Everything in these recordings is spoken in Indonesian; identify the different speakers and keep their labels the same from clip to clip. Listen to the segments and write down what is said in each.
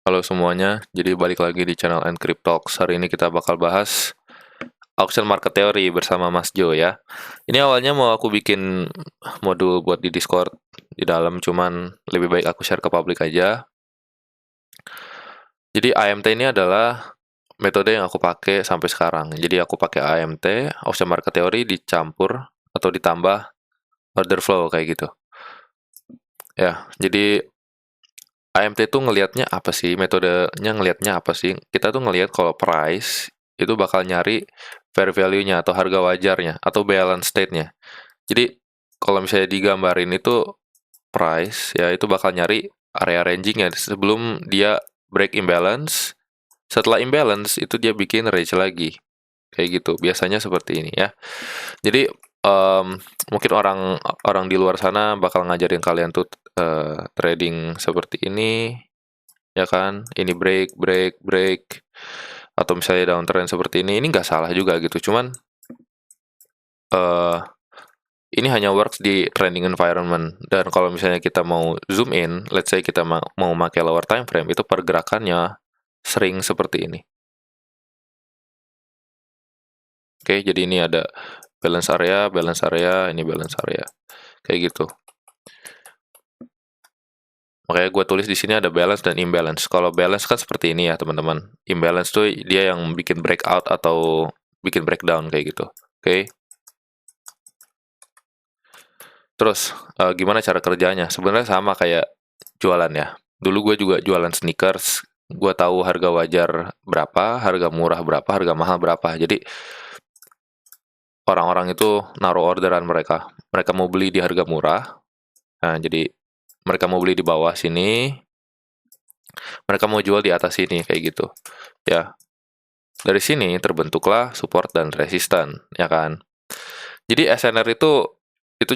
Speaker 1: Halo semuanya, jadi balik lagi di channel Encrypt Talks. Hari ini kita bakal bahas auction market theory bersama Mas Jo ya. Ini awalnya mau aku bikin modul buat di Discord di dalam, cuman lebih baik aku share ke publik aja. Jadi AMT ini adalah metode yang aku pakai sampai sekarang. Jadi aku pakai AMT, auction market theory dicampur atau ditambah order flow kayak gitu. Ya, jadi AMT itu ngelihatnya apa sih? Metodenya ngelihatnya apa sih? Kita tuh ngelihat kalau price itu bakal nyari fair value-nya atau harga wajarnya atau balance state-nya. Jadi kalau misalnya digambarin itu price ya itu bakal nyari area ranging-nya sebelum dia break imbalance. Setelah imbalance itu dia bikin range lagi. Kayak gitu. Biasanya seperti ini ya. Jadi mungkin orang orang di luar sana bakal ngajarin kalian tuh trading seperti ini ya kan, ini break break break atau misalnya downtrend seperti ini nggak salah juga gitu, cuman uh, ini hanya works di trending environment. Dan kalau misalnya kita mau zoom in, let's say kita mau pakai lower time frame, itu pergerakannya sering seperti ini. Oke, jadi ini ada balance area, ini balance area kayak gitu. Makanya gue tulis di sini ada balance dan imbalance. Kalau balance kan seperti ini ya teman-teman. Imbalance tuh dia yang bikin breakout atau bikin breakdown kayak gitu. Oke. Terus gimana cara kerjanya? Sebenarnya sama kayak jualan ya. Dulu gue juga jualan sneakers. Gue tahu harga wajar berapa, harga murah berapa, harga mahal berapa. Jadi orang-orang itu naruh orderan mereka. Mereka mau beli di harga murah. Nah, jadi mereka mau beli di bawah sini, mereka mau jual di atas sini kayak gitu. Ya, dari sini terbentuklah support dan resisten, ya kan? Jadi SNR itu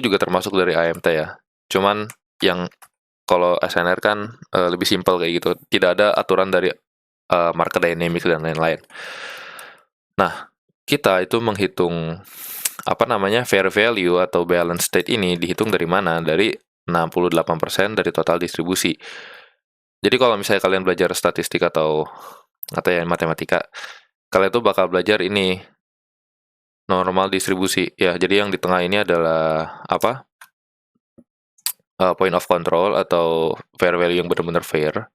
Speaker 1: juga termasuk dari AMT ya. Cuman yang kalau SNR kan lebih simpel kayak gitu. Tidak ada aturan dari market dynamics dan lain-lain. Nah, kita itu menghitung apa namanya fair value atau balance state ini dihitung dari mana? Dari 68% dari total distribusi. Jadi kalau misalnya kalian belajar statistik atau ya matematika, kalian tuh bakal belajar ini normal distribusi ya. Jadi yang di tengah ini adalah apa? Point of control atau fair value yang benar-benar fair.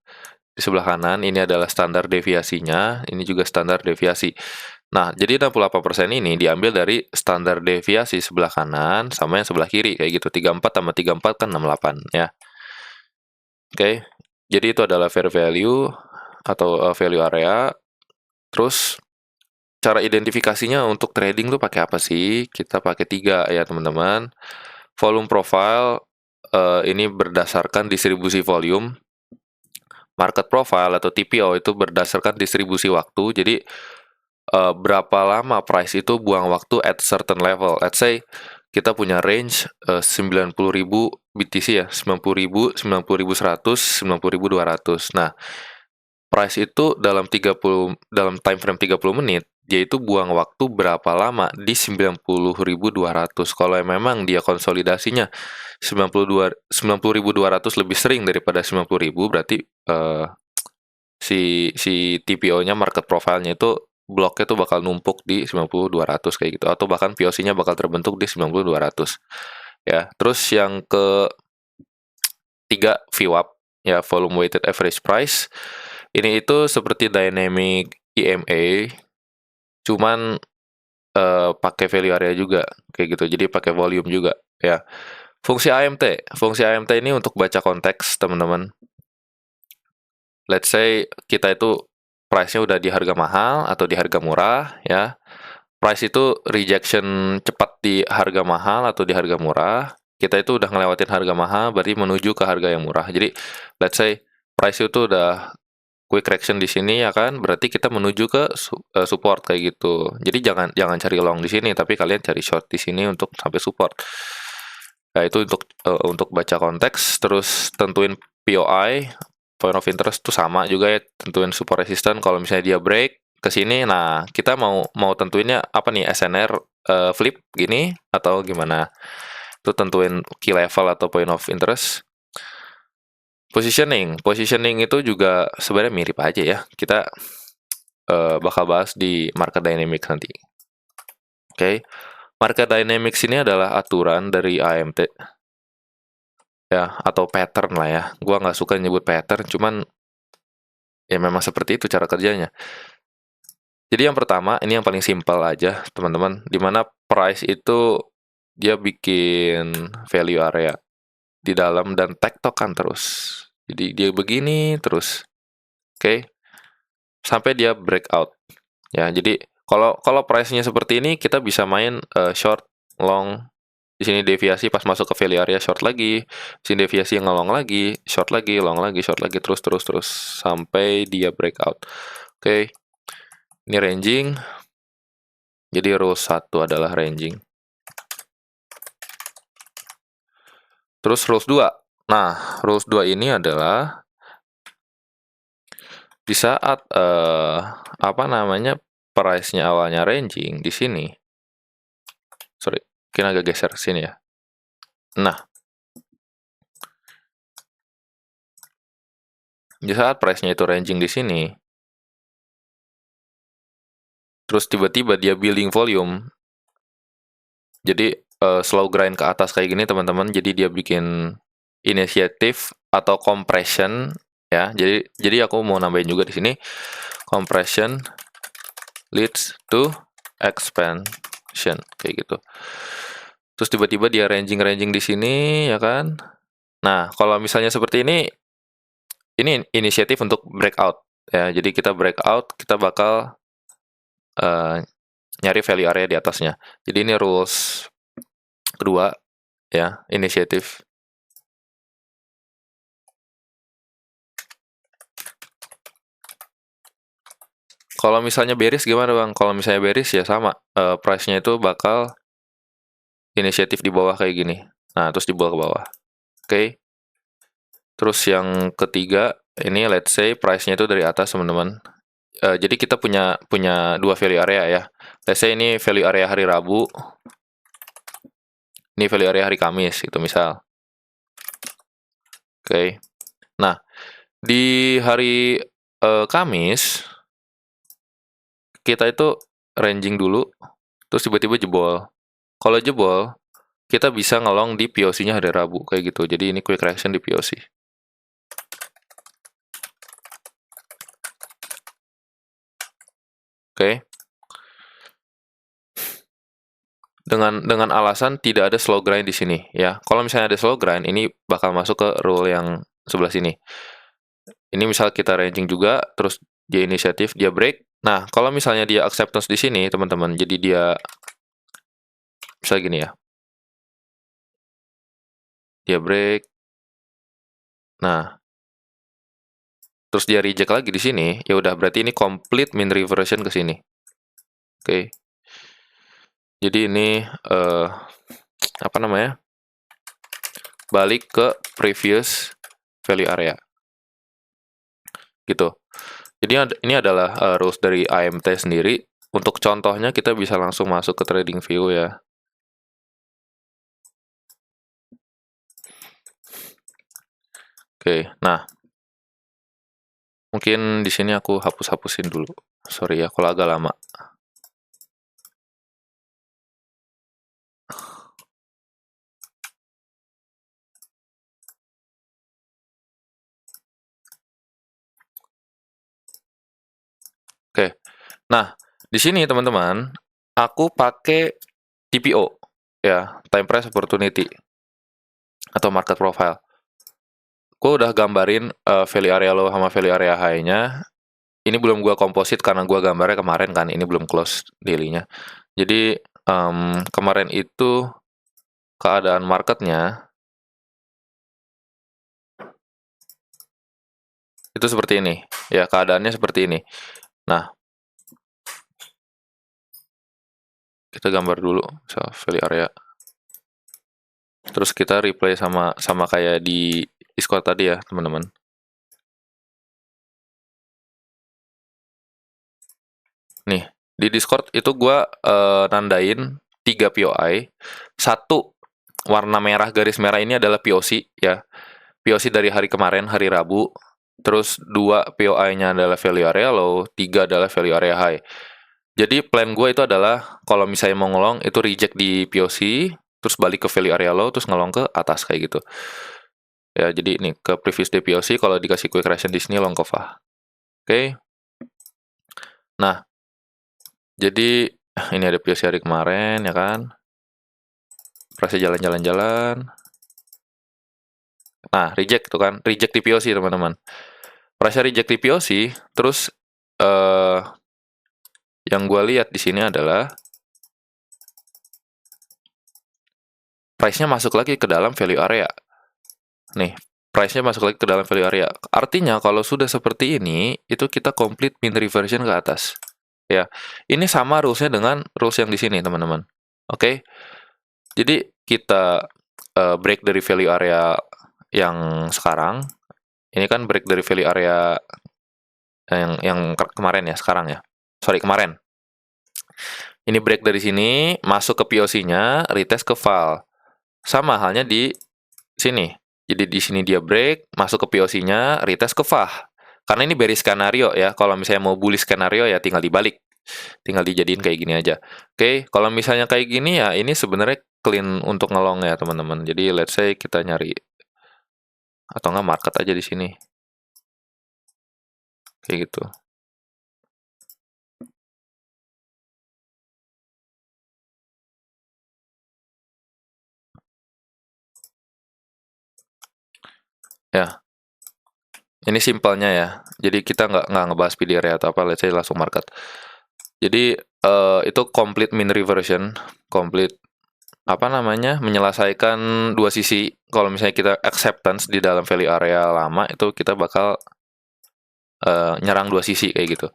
Speaker 1: Di sebelah kanan ini adalah standar deviasinya, ini juga standar deviasi. Nah, jadi 68% ini diambil dari standar deviasi sebelah kanan sama yang sebelah kiri kayak gitu. 34 tambah 34 kan 68 ya. Oke. Jadi itu adalah fair value atau value area. Terus cara identifikasinya untuk trading tuh pakai apa sih? Kita pakai 3 ya, teman-teman. Volume profile ini berdasarkan distribusi volume. Market profile atau TPO itu berdasarkan distribusi waktu. Jadi berapa lama price itu buang waktu at certain level. Let's say kita punya range 90.000 BTC ya, 90.000, 90.100, 90.200. Nah, price itu dalam time frame 30 menit, dia itu buang waktu berapa lama di 90.200. Kalau memang dia konsolidasinya 90.200 lebih sering daripada 90.000, berarti si TPO-nya market profile-nya itu bloknya tuh bakal numpuk di 90.200 kayak gitu, atau bahkan POC-nya bakal terbentuk di 90.200 ya. Terus yang ketiga VWAP ya, volume weighted average price. Ini itu seperti dynamic EMA, cuman pakai value area juga kayak gitu. Jadi pakai volume juga ya. Fungsi AMT ini untuk baca konteks teman-teman. Let's say kita itu price-nya udah di harga mahal atau di harga murah ya. Price itu rejection cepat di harga mahal atau di harga murah. Kita itu udah ngelewatin harga mahal, berarti menuju ke harga yang murah. Jadi let's say price itu udah quick correction di sini ya kan, berarti kita menuju ke support kayak gitu. Jadi jangan cari long di sini, tapi kalian cari short di sini untuk sampai support. Nah, itu untuk baca konteks. Terus tentuin POI, point of interest tuh sama juga ya, tentuin support resistance. Kalau misalnya dia break ke sini, nah kita mau tentuinnya apa nih, SNR flip gini atau gimana? Itu tentuin key level atau point of interest. Positioning itu juga sebenarnya mirip aja ya. Kita bakal bahas di market dynamics nanti. Oke. Market dynamics ini adalah aturan dari AMT ya, atau pattern lah ya. Gua nggak suka nyebut pattern, cuman ya memang seperti itu cara kerjanya. Jadi yang pertama, ini yang paling simpel aja, teman-teman, dimana price itu dia bikin value area di dalam dan tektokan terus. Jadi dia begini terus, oke, sampai dia breakout. Ya, jadi kalau price-nya seperti ini, kita bisa main short, long. Di sini deviasi pas masuk ke value area short lagi, di sini deviasi ngelong lagi, short lagi, long lagi, short lagi, terus sampai dia breakout. Oke. Ini ranging. Jadi rules 1 adalah ranging. Terus rules 2. Nah, rules 2 ini adalah di saat price-nya awalnya ranging di sini. Sorry, mungkin agak geser ke sini ya. Nah, di saat price-nya itu ranging di sini, terus tiba-tiba dia building volume. Jadi slow grind ke atas kayak gini, teman-teman. Jadi dia bikin initiative atau compression ya. Jadi aku mau nambahin juga di sini compression leads to expansion kayak gitu. Terus tiba-tiba dia ranging di sini ya kan. Nah, kalau misalnya seperti ini inisiatif untuk breakout ya. Jadi kita breakout, kita bakal nyari value area di atasnya. Jadi ini rules kedua ya, inisiatif. Kalau misalnya bearish gimana Bang? Kalau misalnya bearish ya sama, price-nya itu bakal inisiatif di bawah kayak gini. Nah, terus dibawa ke bawah. Oke. Terus yang ketiga, ini let's say price-nya itu dari atas, teman-teman. Jadi kita punya dua value area ya. Let's say ini value area hari Rabu. Ini value area hari Kamis, itu misal. Oke. Nah, di hari Kamis, kita itu ranging dulu, terus tiba-tiba jebol. Kalau jebol, kita bisa ngelong di POC-nya hari Rabu, kayak gitu. Jadi ini quick reaction di POC. Oke. Dengan alasan tidak ada slow grind di sini ya. Kalau misalnya ada slow grind, ini bakal masuk ke rule yang sebelah sini. Ini misal kita ranging juga, terus dia inisiatif, dia break. Nah, kalau misalnya dia acceptance di sini, teman-teman, jadi dia misalnya gini ya. Dia break. Nah, terus dia reject lagi di sini, ya udah berarti ini complete mean reversion ke sini. Oke. Jadi ini balik ke previous value area. Gitu. Jadi ini adalah rules dari AMT sendiri. Untuk contohnya kita bisa langsung masuk ke trading view ya. Oke, nah mungkin di sini aku hapus-hapusin dulu. Sorry ya kalau agak lama. Oke. Nah, di sini teman-teman, aku pakai TPO ya, time price opportunity atau market profile. Gue udah gambarin value area low sama value area high-nya. Ini belum gua komposit karena gua gambarnya kemarin kan, ini belum close daily-nya. Jadi kemarin itu keadaan marketnya itu seperti ini ya, keadaannya seperti ini. Nah, kita gambar dulu value area, terus kita replay sama kayak di Discord tadi ya teman-teman. Nih di Discord itu gua nandain 3 POI. Satu warna merah garis merah ini adalah POC ya. POC dari hari kemarin, hari Rabu, terus 2 POI-nya adalah value area low, 3 adalah value area high. Jadi plan gue itu adalah kalau misalnya mau ngelong itu reject di POC, terus balik ke value area low, terus ngelong ke atas kayak gitu. Ya, jadi ini ke previous day POC, kalau dikasih quick reaction di sini long ke VAH. Oke. Nah, jadi ini ada POC hari kemarin ya kan. Price jalan-jalan-jalan. Nah, reject itu kan, reject di POC teman-teman. Price reject di POC, terus yang gue lihat di sini adalah price-nya masuk lagi ke dalam value area. Nih, price-nya masuk lagi ke dalam value area. Artinya kalau sudah seperti ini, itu kita complete mean reversion ke atas. Ya, ini sama rules-nya dengan rules yang di sini teman-teman. Oke, jadi kita break dari value area yang sekarang. Ini kan break dari value area yang kemarin ya, sekarang ya. Sorry, kemarin. Ini break dari sini, masuk ke POC-nya, retest ke val. Sama halnya di sini. Jadi di sini dia break, masuk ke POC-nya, retest ke VAH. Karena ini bearish skenario ya. Kalau misalnya mau bullish skenario ya tinggal dibalik. Tinggal dijadiin kayak gini aja. Oke, kalau misalnya kayak gini ya ini sebenarnya clean untuk ngelong ya teman-teman. Jadi let's say kita nyari atau enggak market aja di sini. Kayak gitu. Ya, ini simpelnya ya. Jadi kita nggak ngebahas PD area atau apa, let's say langsung market. Jadi itu complete mean reversion, complete apa namanya, menyelesaikan dua sisi. Kalau misalnya kita acceptance di dalam value area lama itu kita bakal nyerang dua sisi kayak gitu,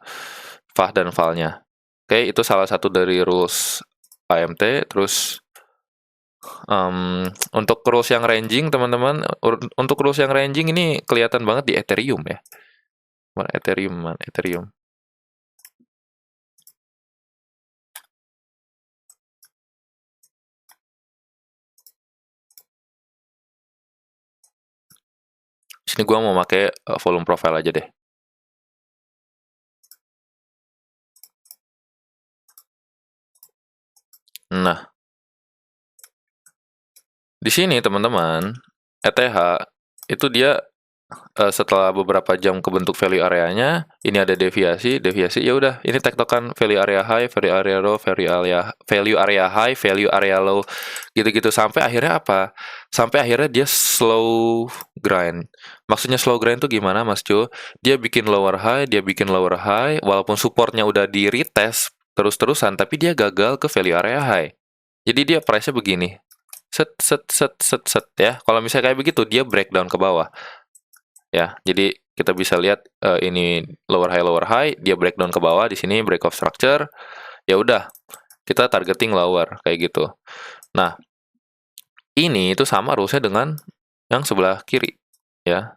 Speaker 1: VAH dan valnya. Oke, itu salah satu dari rules AMT. Terus untuk rules yang ranging teman-teman, untuk rules yang ranging ini kelihatan banget di Ethereum ya. Mana Ethereum. Sini gua mau pakai volume profile aja deh. Nah, di sini teman-teman, ETH itu dia setelah beberapa jam kebentuk value areanya, ini ada deviasi, ya udah, ini tektokan value area high, value area low, value area high, value area low, gitu-gitu sampai akhirnya apa? Sampai akhirnya dia slow grind. Maksudnya slow grind tuh gimana, Mas Jo? Dia bikin lower high, walaupun supportnya udah di retest terus-terusan, tapi dia gagal ke value area high. Jadi dia price-nya begini. Set ya. Kalau misalnya kayak begitu, dia breakdown ke bawah. Ya, jadi kita bisa lihat ini lower high, dia breakdown ke bawah di sini break of structure. Ya udah, kita targeting lower kayak gitu. Nah, ini itu sama rulesnya dengan yang sebelah kiri, ya.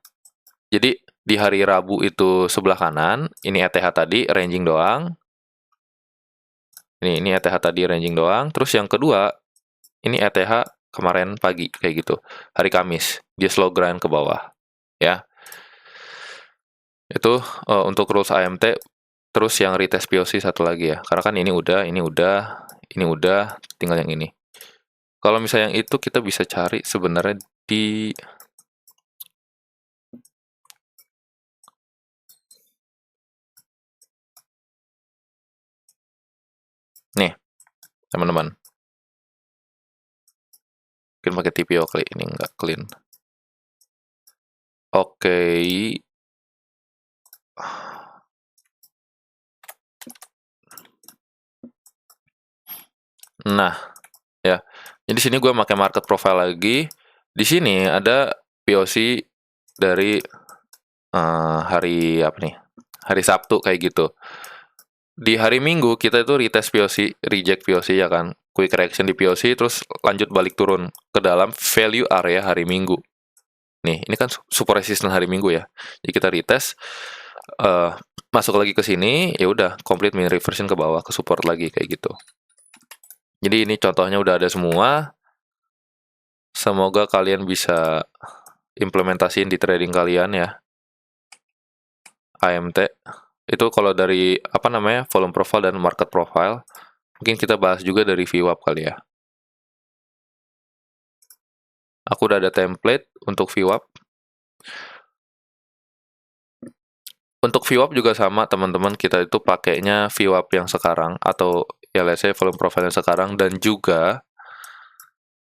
Speaker 1: Jadi di hari Rabu itu sebelah kanan, ini ETH tadi ranging doang. Ini ETH tadi ranging doang. Terus yang kedua, ini ETH kemarin pagi kayak gitu. Hari Kamis, dia slow grind ke bawah, ya. Itu untuk rules AMT. Terus yang retest POC satu lagi ya, karena kan ini udah, tinggal yang ini. Kalau misalnya yang itu kita bisa cari sebenarnya di nih teman-teman. Mungkin pakai TPO kali ini nggak clean. Oke. Nah, ya. Jadi sini gue pakai market profile lagi. Di sini ada POC dari hari apa nih? Hari Sabtu kayak gitu. Di hari Minggu kita itu retest POC, reject POC ya kan. Quick reaction di POC terus lanjut balik turun ke dalam value area hari Minggu. Nih, ini kan super resistant hari Minggu ya. Jadi kita retest masuk lagi ke sini, ya udah complete mean reversion ke bawah ke support lagi kayak gitu. Jadi ini contohnya udah ada semua. Semoga kalian bisa implementasiin di trading kalian ya. AMT itu kalau dari apa namanya volume profile dan market profile, mungkin kita bahas juga dari VWAP kali ya. Aku udah ada template untuk VWAP. Untuk VWAP juga sama teman-teman, kita itu pakainya VWAP yang sekarang atau ya let's say volume profile yang sekarang dan juga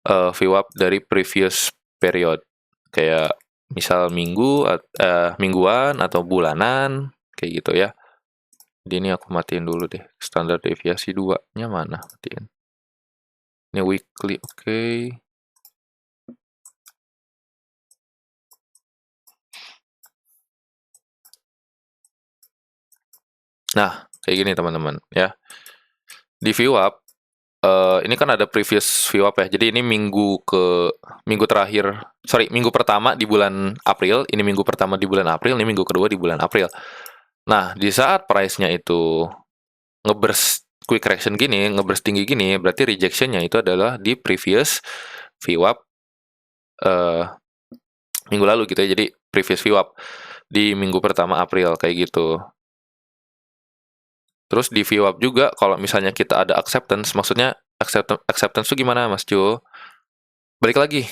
Speaker 1: VWAP dari previous period kayak misal mingguan atau bulanan kayak gitu ya. Jadi ini aku matiin dulu deh, standar deviasi 2-nya mana, matiin. Ini weekly, oke. Nah, kayak gini teman-teman ya. Di VWAP, ini kan ada previous VWAP ya. Jadi ini minggu pertama di bulan April, ini minggu pertama di bulan April, ini minggu kedua di bulan April. Nah, di saat price-nya itu ngeburst quick correction gini, ngeburst tinggi gini, berarti rejection-nya itu adalah di previous VWAP minggu lalu gitu ya. Jadi previous VWAP di minggu pertama April kayak gitu. Terus di VWAP juga kalau misalnya kita ada acceptance, maksudnya acceptance itu gimana Mas Jo? Balik lagi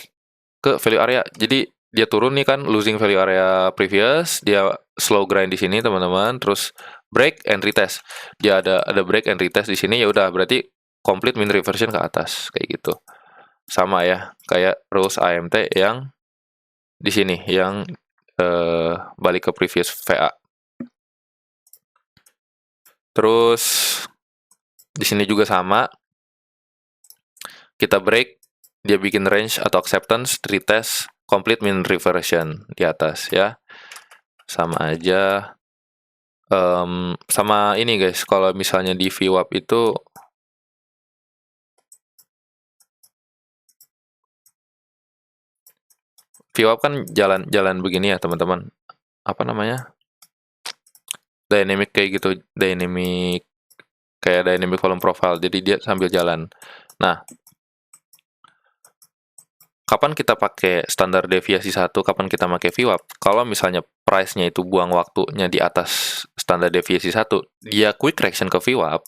Speaker 1: ke value area. Jadi dia turun nih kan, losing value area previous, dia slow grind di sini teman-teman, terus break and retest. Dia ada break and retest di sini, ya udah berarti complete mean reversion ke atas kayak gitu. Sama ya, kayak rules AMT yang di sini yang balik ke previous VA. Terus di sini juga sama. Kita break, dia bikin range atau acceptance, retest, complete mean reversion di atas ya. Sama aja. Sama ini guys, kalau misalnya di VWAP itu VWAP kan jalan begini ya teman-teman. Apa namanya? Dynamic kayak gitu, dynamic volume profile. Jadi dia sambil jalan. Nah, kapan kita pakai standar deviasi 1, kapan kita pakai VWAP? Kalau misalnya price-nya itu buang waktunya di atas standar deviasi 1, dia quick correction ke VWAP,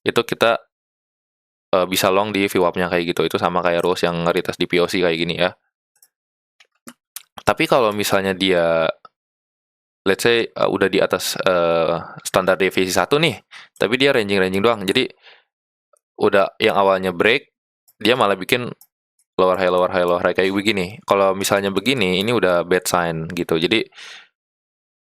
Speaker 1: itu kita bisa long di VWAP-nya kayak gitu. Itu sama kayak rules yang retest di POC kayak gini ya. Tapi kalau misalnya dia let's say udah di atas standar deviasi 1 nih, tapi dia ranging doang. Jadi udah yang awalnya break, dia malah bikin lower high kayak begini. Kalau misalnya begini, ini udah bad sign gitu. Jadi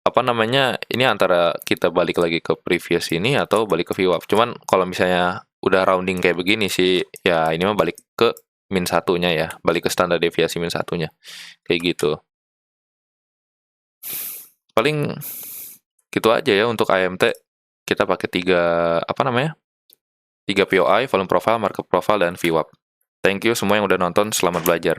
Speaker 1: apa namanya? Ini antara kita balik lagi ke previous ini atau balik ke VWAP. Cuman kalau misalnya udah rounding kayak begini sih, ya ini mah balik ke min satunya ya, balik ke standar deviasi min satunya. Kayak gitu. Paling gitu aja ya untuk AMT. Kita pakai 3 POI, volume profile, market profile, dan VWAP. Thank you semua yang udah nonton, selamat belajar.